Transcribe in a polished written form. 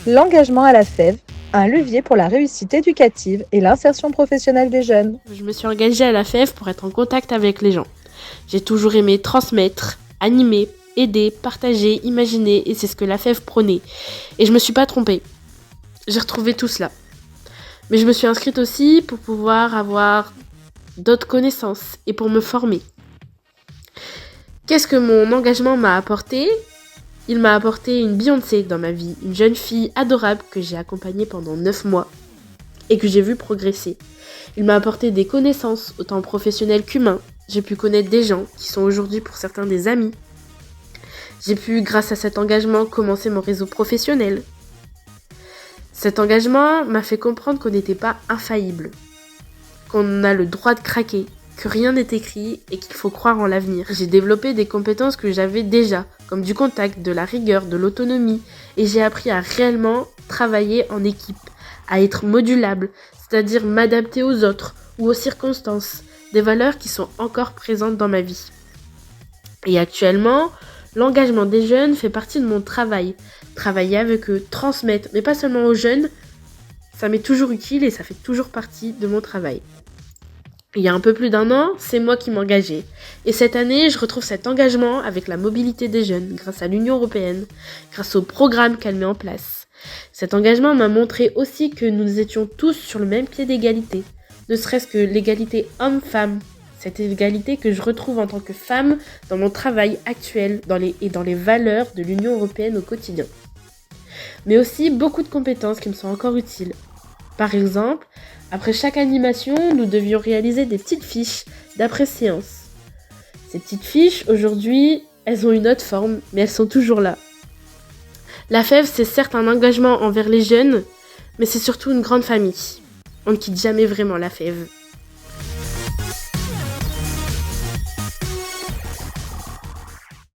L'engagement à la FEV, un levier pour la réussite éducative et l'insertion professionnelle des jeunes. Je me suis engagée à la FEV pour être en contact avec les gens. J'ai toujours aimé transmettre, animer, aider, partager, imaginer, et c'est ce que la FEV prônait. Et je me suis pas trompée. J'ai retrouvé tout cela. Mais je me suis inscrite aussi pour pouvoir avoir d'autres connaissances et pour me former. Qu'est-ce que mon engagement m'a apporté ? Il m'a apporté une Beyoncé dans ma vie, une jeune fille adorable que j'ai accompagnée pendant 9 mois et que j'ai vue progresser. Il m'a apporté des connaissances, autant professionnelles qu'humaines. J'ai pu connaître des gens qui sont aujourd'hui pour certains des amis. J'ai pu, grâce à cet engagement, commencer mon réseau professionnel. Cet engagement m'a fait comprendre qu'on n'était pas infaillible, qu'on a le droit de craquer, que rien n'est écrit et qu'il faut croire en l'avenir. J'ai développé des compétences que j'avais déjà, comme du contact, de la rigueur, de l'autonomie, et j'ai appris à réellement travailler en équipe, à être modulable, c'est-à-dire m'adapter aux autres ou aux circonstances, des valeurs qui sont encore présentes dans ma vie. Et actuellement, l'engagement des jeunes fait partie de mon travail. Travailler avec eux, transmettre, mais pas seulement aux jeunes, ça m'est toujours utile et ça fait toujours partie de mon travail. Il y a un peu plus d'1 an, c'est moi qui m'engageais. Et cette année, je retrouve cet engagement avec la mobilité des jeunes, grâce à l'Union européenne, grâce au programme qu'elle met en place. Cet engagement m'a montré aussi que nous étions tous sur le même pied d'égalité, ne serait-ce que l'égalité homme-femme. Cette égalité que je retrouve en tant que femme dans mon travail actuel et dans les valeurs de l'Union européenne au quotidien. Mais aussi beaucoup de compétences qui me sont encore utiles. Par exemple, après chaque animation, nous devions réaliser des petites fiches d'après-séance. Ces petites fiches, aujourd'hui, elles ont une autre forme, mais elles sont toujours là. La FEV, c'est certes un engagement envers les jeunes, mais c'est surtout une grande famille. On ne quitte jamais vraiment la FEV.